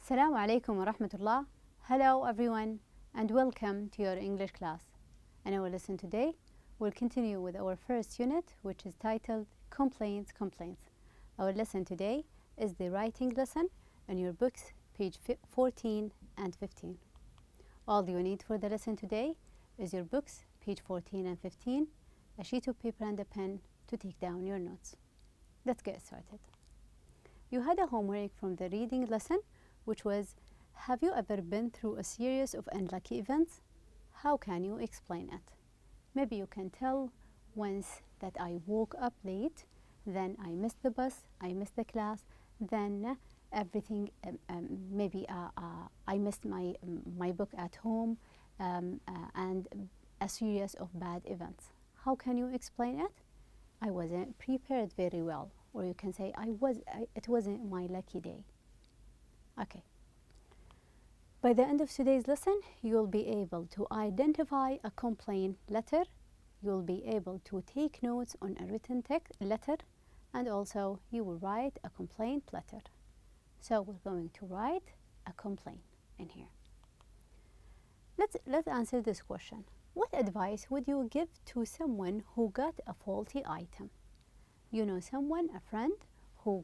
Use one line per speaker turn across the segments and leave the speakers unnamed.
Assalamu alaikum wa rahmatullah. Hello everyone and welcome to your English class. In our lesson today, we'll continue with our first unit, which is titled Complaints. Our lesson today is the writing lesson in your books, page 14 and 15. All you need for the lesson today is your books, page 14 and 15, a sheet of paper and a pen to take down your notes. Let's get started. You had a homework from the reading lesson, which was, have you ever been through a series of unlucky events? How can you explain it? Maybe you can tell once that I woke up late, then I missed the bus, I missed the class, then everything, maybe I missed my book at home, and a series of bad events. How can you explain it? I wasn't prepared very well, or you can say it wasn't my lucky day. Okay. By the end of today's lesson, you'll be able to identify a complaint letter. You'll be able to take notes on a written letter, and also you will write a complaint letter. So we're going to write a complaint in here. Let's answer this question. What advice would you give to someone who got a faulty item? You know someone, a friend, who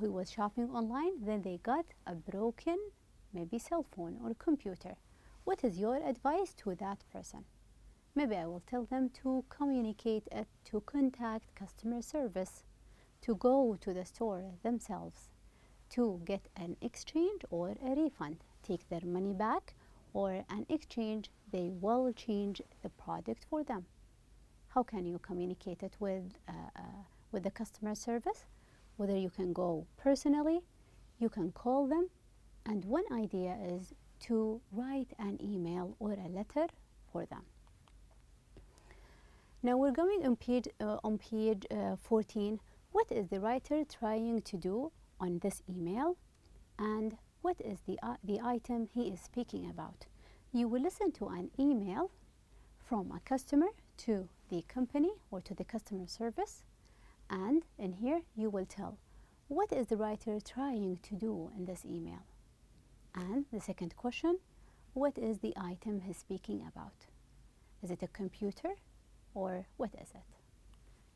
was shopping online, then they got a broken, maybe cell phone or computer. What is your advice to that person? Maybe I will tell them to communicate it, to contact customer service, to go to the store themselves, to get an exchange or a refund, take their money back, or an exchange, they will change the product for them. How can you communicate it with the customer service? Whether you can go personally, you can call them, and one idea is to write an email or a letter for them. Now we're going on page 14. What is the writer trying to do on this email, and what is the item he is speaking about? You will listen to an email from a customer to the company or to the customer service, and in here you will tell what is the writer trying to do in this email. And the second question, what is the item he's speaking about? Is it a computer or what is it?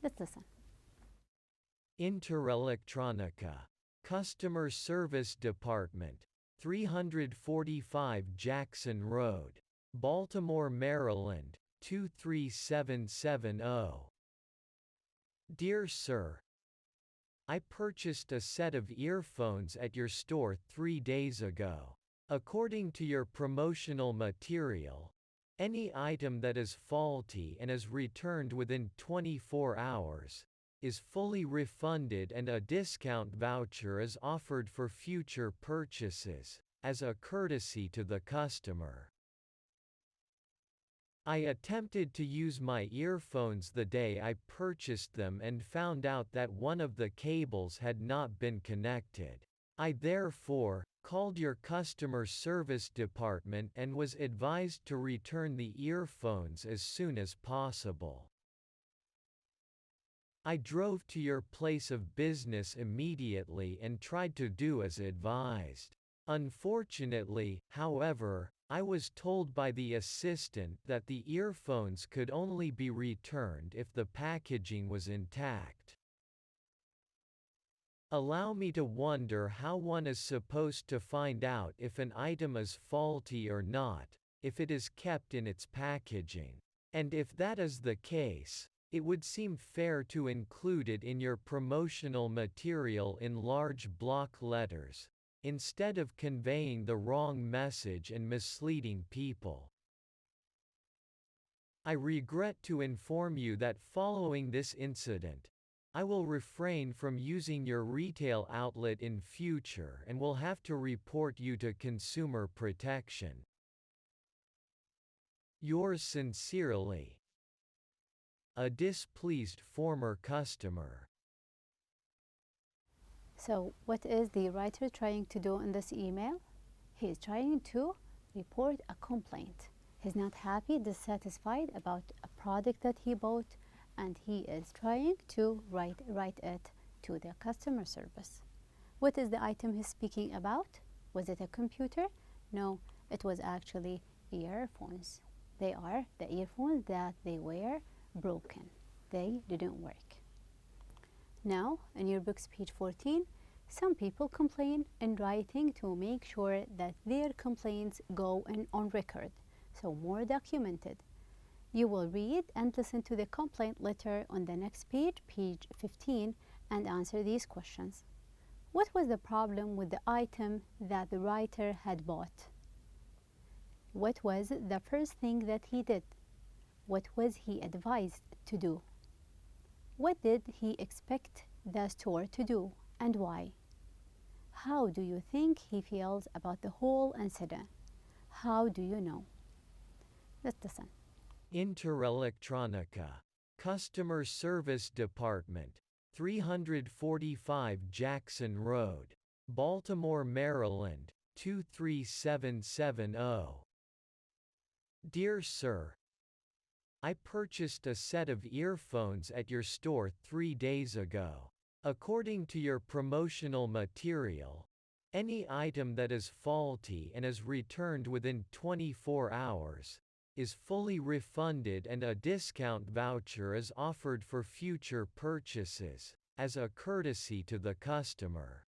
Let's listen.
Interelectronica, Customer Service Department, 345 Jackson Road, Baltimore, Maryland, 23770. Dear Sir, I purchased a set of earphones at your store 3 days ago. According to your promotional material, any item that is faulty and is returned within 24 hours is fully refunded, and a discount voucher is offered for future purchases, as a courtesy to the customer. I attempted to use my earphones the day I purchased them and found out that one of the cables had not been connected. I therefore called your customer service department and was advised to return the earphones as soon as possible. I drove to your place of business immediately and tried to do as advised. Unfortunately, however, I was told by the assistant that the earphones could only be returned if the packaging was intact. Allow me to wonder how one is supposed to find out if an item is faulty or not, if it is kept in its packaging. And if that is the case, it would seem fair to include it in your promotional material in large block letters, instead of conveying the wrong message and misleading people. I regret to inform you that following this incident, I will refrain from using your retail outlet in future and will have to report you to Consumer Protection. Yours sincerely, a displeased former customer.
So what is the writer trying to do in this email? He is trying to report a complaint. He's not happy, dissatisfied about a product that he bought, and he is trying to write it to the customer service. What is the item he's speaking about? Was it a computer? No, it was actually earphones. They are the earphones that they were broken. They didn't work. Now, in your book's page 14, some people complain in writing to make sure that their complaints go on record, so more documented. You will read and listen to the complaint letter on the next page, page 15, and answer these questions. What was the problem with the item that the writer had bought? What was the first thing that he did? What was he advised to do? What did he expect the store to do, and why? How do you think he feels about the whole incident? How do you know? Let's listen.
Interelectronica. Customer Service Department, 345 Jackson Road, Baltimore, Maryland, 23770. Dear Sir, I purchased a set of earphones at your store 3 days ago. According to your promotional material, any item that is faulty and is returned within 24 hours is fully refunded, and a discount voucher is offered for future purchases, as a courtesy to the customer.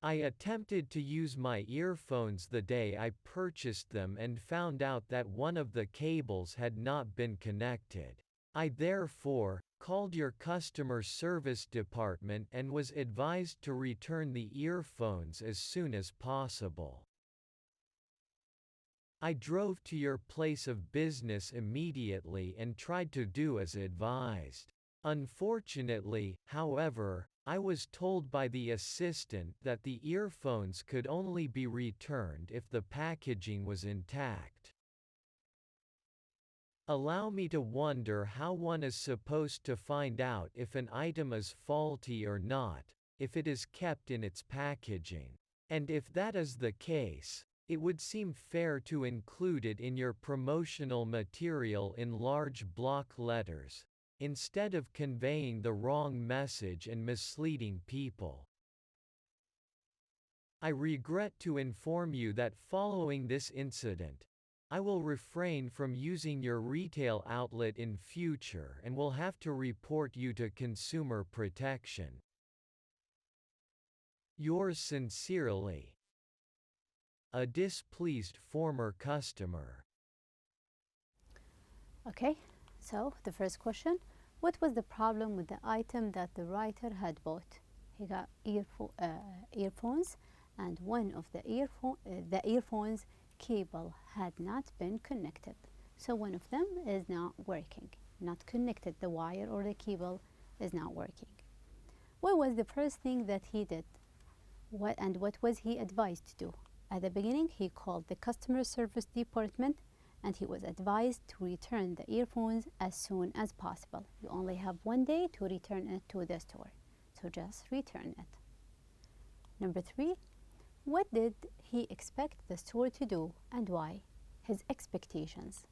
I attempted to use my earphones the day I purchased them and found out that one of the cables had not been connected. I therefore called your customer service department and was advised to return the earphones as soon as possible. I drove to your place of business immediately and tried to do as advised. Unfortunately, however, I was told by the assistant that the earphones could only be returned if the packaging was intact. Allow me to wonder how one is supposed to find out if an item is faulty or not, if it is kept in its packaging. And if that is the case, it would seem fair to include it in your promotional material in large block letters, instead of conveying the wrong message and misleading people. I regret to inform you that following this incident, I will refrain from using your retail outlet in future and will have to report you to Consumer Protection. Yours sincerely, a displeased former customer.
Okay, so the first question, what was the problem with the item that the writer had bought? He got earphones, and one of the earphones cable had not been connected. So one of them is not working, not connected. The wire or the cable is not working. What was the first thing that he did? What was he advised to do? At the beginning, he called the customer service department and he was advised to return the earphones as soon as possible. You only have 1 day to return it to the store, so just return it. Number 3, what did he expect the store to do and why? His expectations.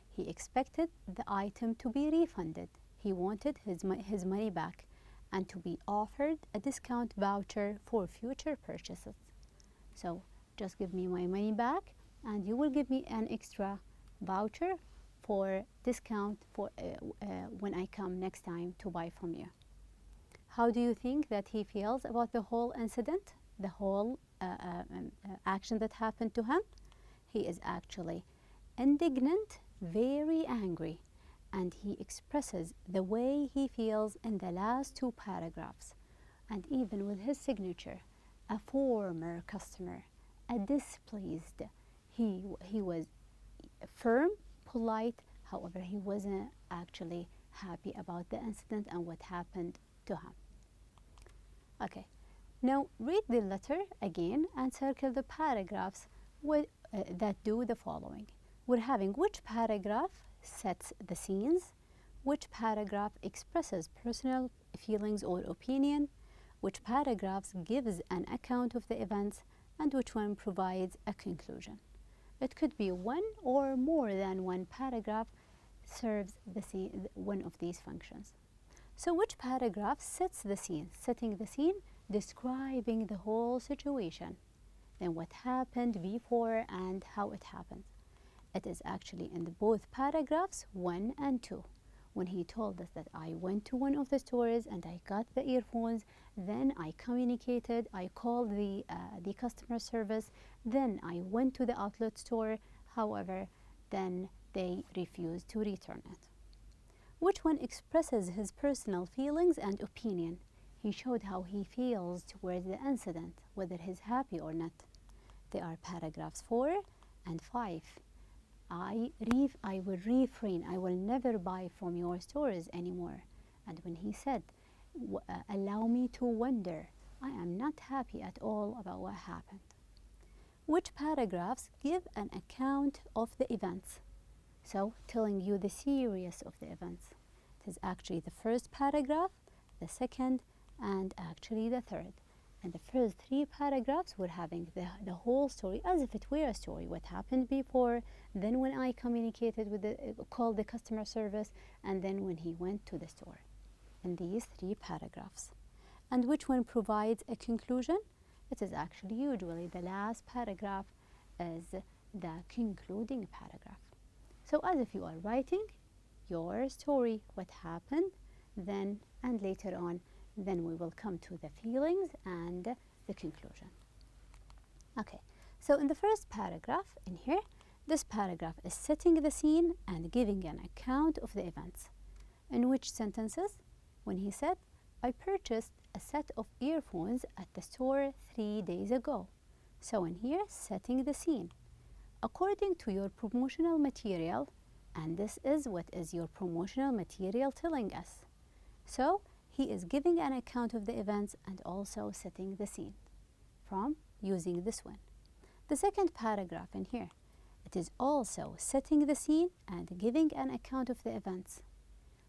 He expected the item to be refunded. He wanted his money back and to be offered a discount voucher for future purchases. So just give me my money back and you will give me an extra voucher for discount for when I come next time to buy from you. How do you think that he feels about the whole incident, the whole action that happened to him? He is actually indignant, very angry, and he expresses the way he feels in the last 2 paragraphs, and even with his signature, a former customer, a displeased. He was firm, polite, however he wasn't actually happy about the incident and what happened to him. Okay, now read the letter again and circle the paragraphs that do the following. We're having which paragraph sets the scenes, which paragraph expresses personal feelings or opinion, which paragraphs gives an account of the events, and which one provides a conclusion. It could be one or more than one paragraph serves one of these functions. So which paragraph sets the scene? Setting the scene describing the whole situation, then what happened before and how it happened. It is actually in both paragraphs 1 and 2. When he told us that I went to one of the stores and I got the earphones, then I communicated, I called the customer service, then I went to the outlet store, however, then they refused to return it. Which one expresses his personal feelings and opinion? He showed how he feels towards the incident, whether he's happy or not. They are paragraphs 4 and 5. I will refrain, I will never buy from your stores anymore. And when he said, allow me to wonder, I am not happy at all about what happened. Which paragraphs give an account of the events? So, telling you the series of the events. It is actually the first paragraph, the second, and actually the third. And the first 3 paragraphs were having the whole story as if it were a story. What happened before, then when I communicated with called the customer service, and then when he went to the store. In these 3 paragraphs. And which one provides a conclusion? It is actually usually the last paragraph is the concluding paragraph. So as if you are writing your story, what happened, then and later on, then we will come to the feelings and the conclusion. Okay, so in the first paragraph in here, this paragraph is setting the scene and giving an account of the events. In which sentences? When he said, I purchased a set of earphones at the store 3 days ago. So in here, setting the scene. According to your promotional material, and this is what is your promotional material telling us. So he is giving an account of the events and also setting the scene from using this one. The second paragraph in here, it is also setting the scene and giving an account of the events.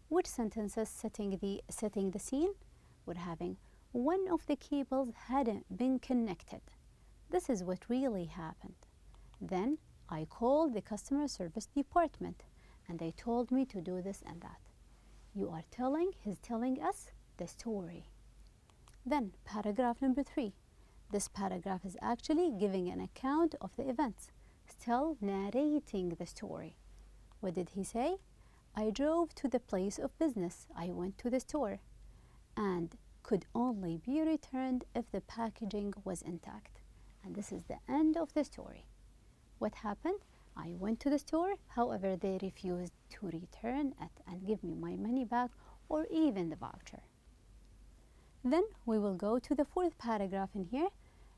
Which sentences setting the scene? We're having one of the cables hadn't been connected. This is what really happened. Then I called the customer service department and they told me to do this and that. He's telling us the story. Then paragraph number 3. This paragraph is actually giving an account of the events, still narrating the story. What did he say? I drove to the place of business. I went to the store and could only be returned if the packaging was intact. And this is the end of the story. What happened? I went to the store, however, they refused to return it and give me my money back or even the voucher. Then we will go to the 4th paragraph in here.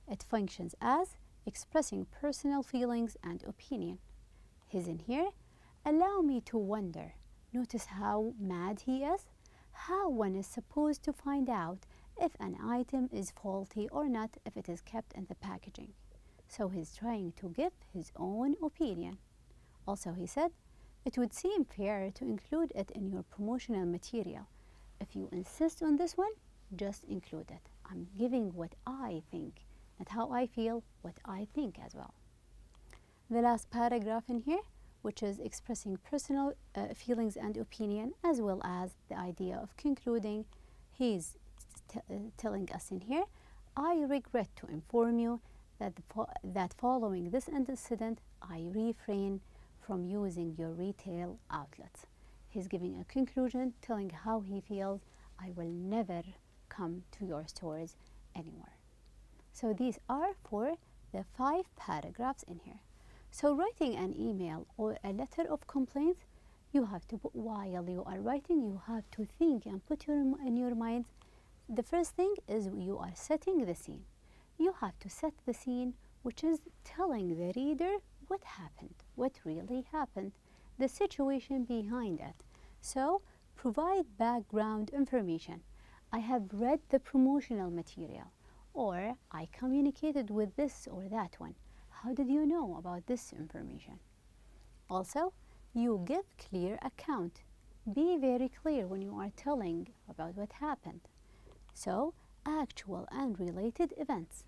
It functions as expressing personal feelings and opinion. He's in here. Allow me to wonder. Notice how mad he is. How one is supposed to find out if an item is faulty or not if it is kept in the packaging. So he's trying to give his own opinion. Also he said, it would seem fair to include it in your promotional material. If you insist on this one, just include it. I'm giving what I think, not how I feel, what I think as well. The last paragraph in here, which is expressing personal feelings and opinion, as well as the idea of concluding, he's telling us in here, I regret to inform you that following this incident, I refrain from using your retail outlets. He's giving a conclusion, telling how he feels, I will never come to your stores anymore. So these are for the 5 paragraphs in here. So writing an email or a letter of complaint, you have to put, while you are writing, you have to think and put in your mind, the first thing is you are setting the scene. You have to set the scene, which is telling the reader what happened, what really happened, the situation behind it. So provide background information. I have read the promotional material, or I communicated with this or that one. How did you know about this information? Also, you give clear account. Be very clear when you are telling about what happened. So, actual and related events.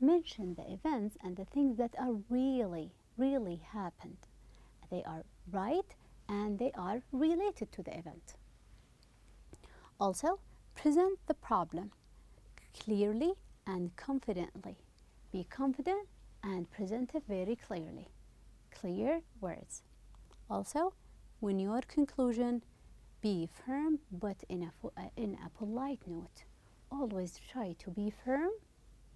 Mention the events and the things that are really happened. They are right and they are related to the event. Also, present the problem. clearly and confidently. Be confident and present it very clearly. Clear words. Also, when your conclusion, be firm but in a polite note. Always try to be firm,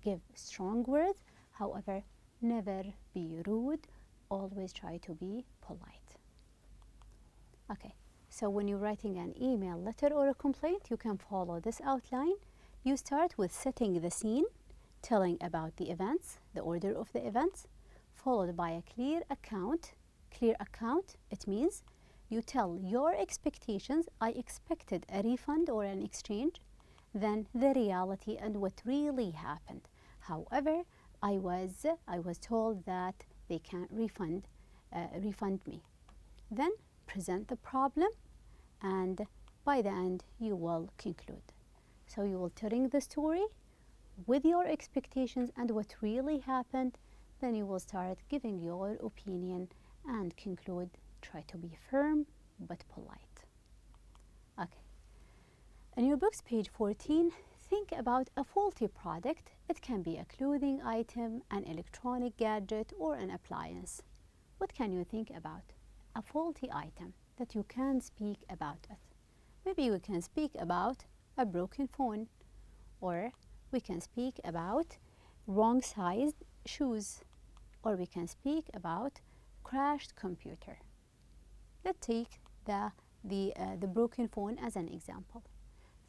give strong words, however, never be rude. Always try to be polite. Okay, so when you're writing an email, letter, or a complaint, you can follow this outline. You start with setting the scene, telling about the events, the order of the events, followed by a clear account. Clear account, it means you tell your expectations. I expected a refund or an exchange, then the reality and what really happened. However, I was told that they can't refund me. Then present the problem, and by the end you will conclude. So you will telling the story with your expectations and what really happened. Then you will start giving your opinion and conclude. Try to be firm but polite. Okay. In your book's page 14, think about a faulty product. It can be a clothing item, an electronic gadget, or an appliance. What can you think about? A faulty item that you can speak about it. Maybe we can speak about a broken phone, or we can speak about wrong sized shoes, or we can speak about crashed computer. Let's take the broken phone as an example.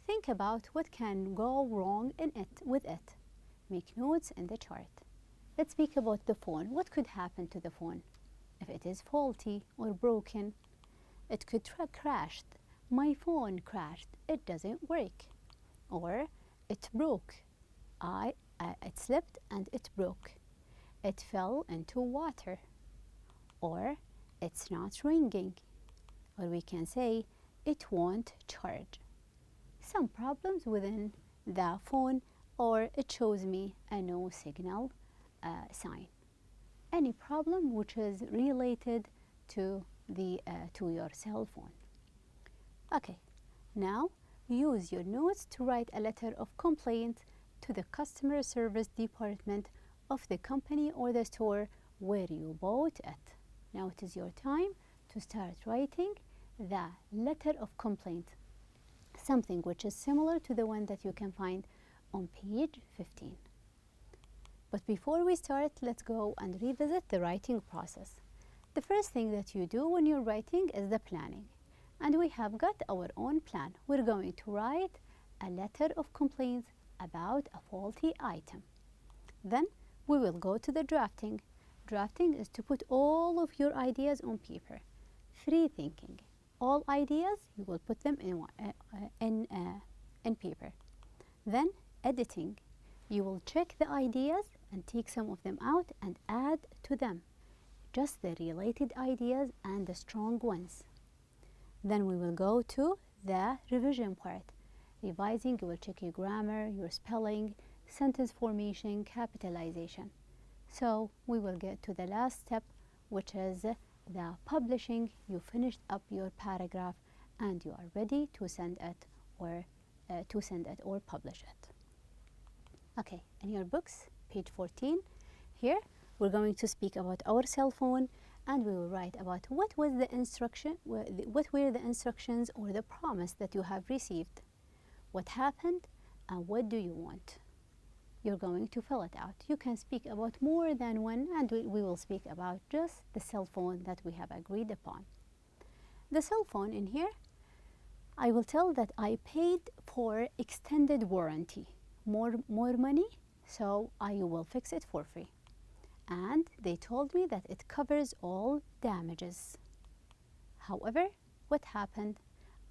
Think about what can go wrong with it. Make notes in the chart. Let's speak about the phone. What could happen to the phone? If it is faulty or broken, it could crash. My phone crashed. It doesn't work. Or it broke. It slipped and it broke. It fell into water. Or it's not ringing. Or we can say it won't charge. Some problems within the phone, or it shows me a no signal sign. Any problem which is related to your cell phone. Okay, now use your notes to write a letter of complaint to the customer service department of the company or the store where you bought it. Now it is your time to start writing the letter of complaint, something which is similar to the one that you can find on page 15. But before we start, let's go and revisit the writing process. The first thing that you do when you're writing is the planning. And we have got our own plan. We're going to write a letter of complaint about a faulty item. Then we will go to the drafting. Drafting is to put all of your ideas on paper. Free thinking. All ideas, you will put them in paper. Then editing. You will check the ideas and take some of them out and add to them. Just the related ideas and the strong ones. Then we will go to the revision part. Revising, you will check your grammar, your spelling, sentence formation, capitalization. So we will get to the last step, which is the publishing. You finished up your paragraph and you are ready to send it or publish it. Okay, in your books, page 14, here we're going to speak about our cell phone, and we will write about what were the instructions or the promise that you have received. What happened and what do you want? You're going to fill it out. You can speak about more than one, and we will speak about just the cell phone that we have agreed upon. The cell phone in here, I will tell that I paid for extended warranty. More money, so I will fix it for free. And they told me that it covers all damages. However, what happened?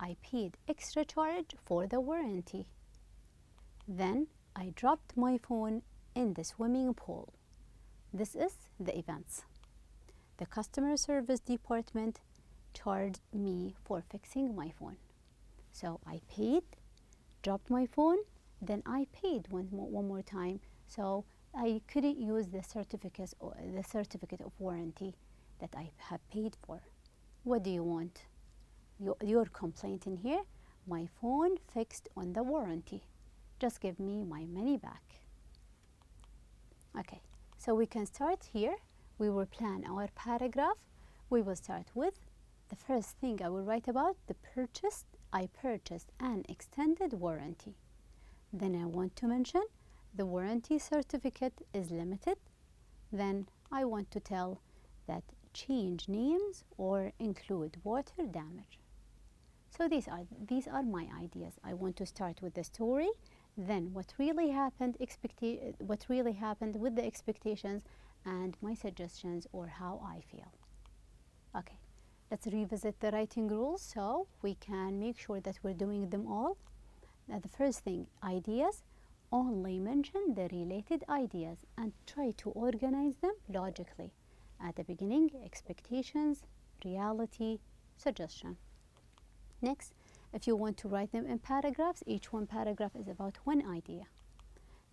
I paid extra charge for the warranty. Then I dropped my phone in the swimming pool. This is the events. The customer service department charged me for fixing my phone. So I paid, dropped my phone, then I paid one more time. So I couldn't use the certificate of warranty that I have paid for. What do you want? Your complaint in here, my phone fixed on the warranty. just give me my money back. Okay, so we can start here. We will plan our paragraph. We will start with the first thing I will write about the purchase. I purchased an extended warranty. Then I want to mention the warranty certificate is limited. Then I want to tell that change names or include water damage. So these are my ideas. I want to start with the story, then what really happened with the expectations, and my suggestions or how I feel. Okay, let's revisit the writing rules so we can make sure that we're doing them all. Now, the first thing, ideas. Only mention the related ideas and try to organize them logically. At the beginning, expectations, reality, suggestion. Next, if you want to write them in paragraphs, each one paragraph is about one idea.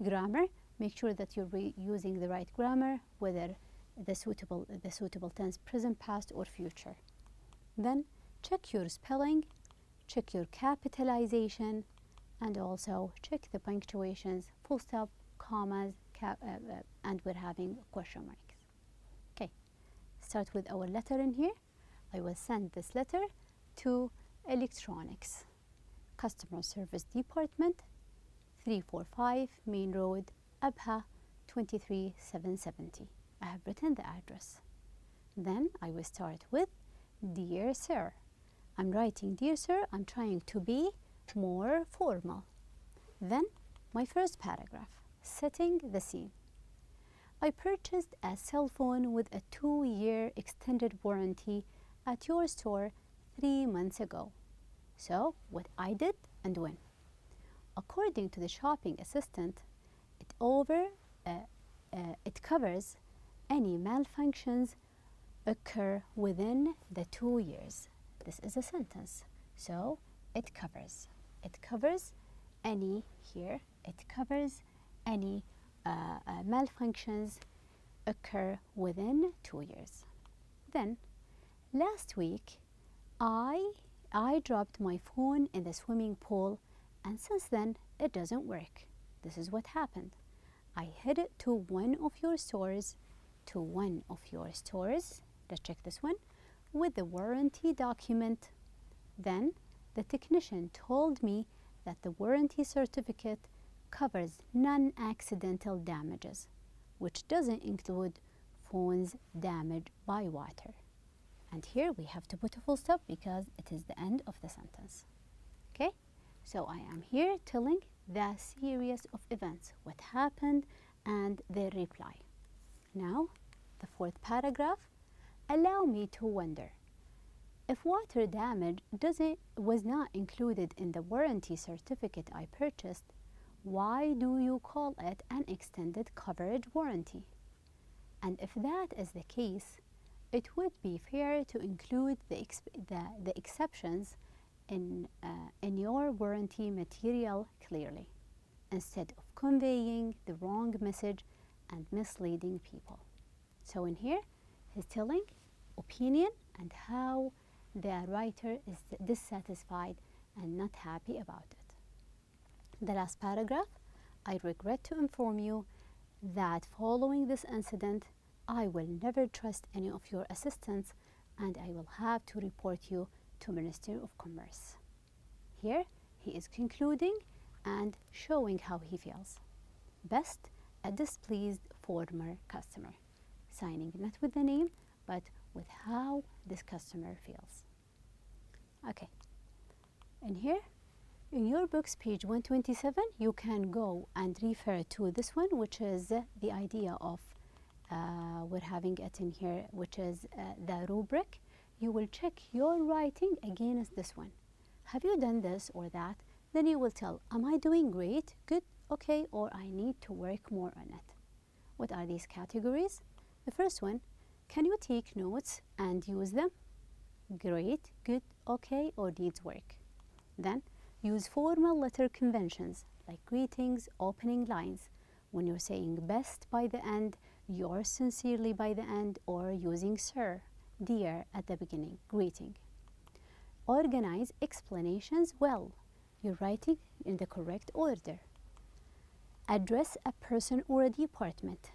Grammar, make sure that you're using the right grammar, whether the suitable tense, present, past, or future. Then, check your spelling, check your capitalization, and also check the punctuations, full stop, commas, and we're having question marks. Okay, start with our letter in here. I will send this letter to Electronics, Customer Service Department, 345 Main Road, Abha, 23770. I have written the address. Then I will start with Dear Sir. I'm writing Dear Sir, I'm trying to be more formal. Then my first paragraph, setting the scene. I purchased a cell phone with a 2-year extended warranty at your store 3 months ago. So what I did and when. According to the shopping assistant, it covers any malfunctions occur within the 2 years. This is a sentence. So it covers any malfunctions occur within 2 years. Then last week I dropped my phone in the swimming pool, and since then it doesn't work. This is what happened. I headed to one of your stores, let's check this one, with the warranty document. Then the technician told me that the warranty certificate covers non-accidental damages, which doesn't include phones damaged by water. And here we have to put a full stop because it is the end of the sentence. Okay, so I am here telling the series of events, what happened and their reply. Now, the fourth paragraph, allow me to wonder. If water damage was not included in the warranty certificate I purchased, why do you call it an extended coverage warranty? And if that is the case, it would be fair to include the exceptions in your warranty material clearly, instead of conveying the wrong message and misleading people. So in here, he's telling opinion and how the writer is dissatisfied and not happy about it. The last paragraph, I regret to inform you that following this incident, I will never trust any of your assistants and I will have to report you to Ministry of Commerce. Here, he is concluding and showing how he feels. Best, a displeased former customer. Signing not with the name, but with how this customer feels. Okay, and here, in your books, page 127, you can go and refer to this one, which is the idea of, we're having it in here, which is the rubric. You will check your writing against this one. Have you done this or that? Then you will tell, am I doing great, good, okay, or I need to work more on it. What are these categories? The first one, can you take notes and use them? Great, good, okay, or needs work. Then, use formal letter conventions like greetings, opening lines. When you're saying best by the end, yours sincerely by the end, or using sir, dear at the beginning, greeting. Organize explanations well. You're writing in the correct order. Address a person or a department.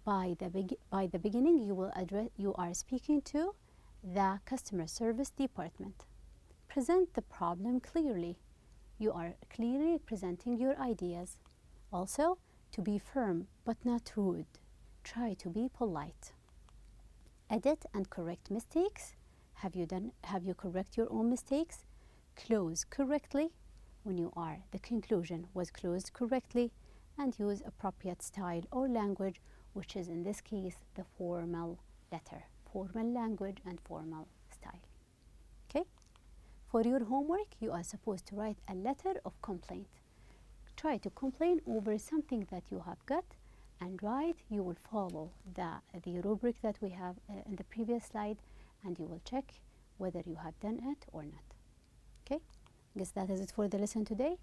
By the beginning, you are speaking to the customer service department. Present the problem clearly. You are clearly presenting your ideas. Also, to be firm but not rude. Try to be polite. Edit and correct mistakes. Have you correct your own mistakes? Close correctly. When you are, the conclusion was closed correctly, and use appropriate style or language, which is in this case the formal letter, formal language and formal style. Okay? For your homework, you are supposed to write a letter of complaint. Try to complain over something that you have got, and you will follow the rubric that we have in the previous slide, and you will check whether you have done it or not. Okay? I guess that is it for the lesson today,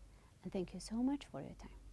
and thank you so much for your time.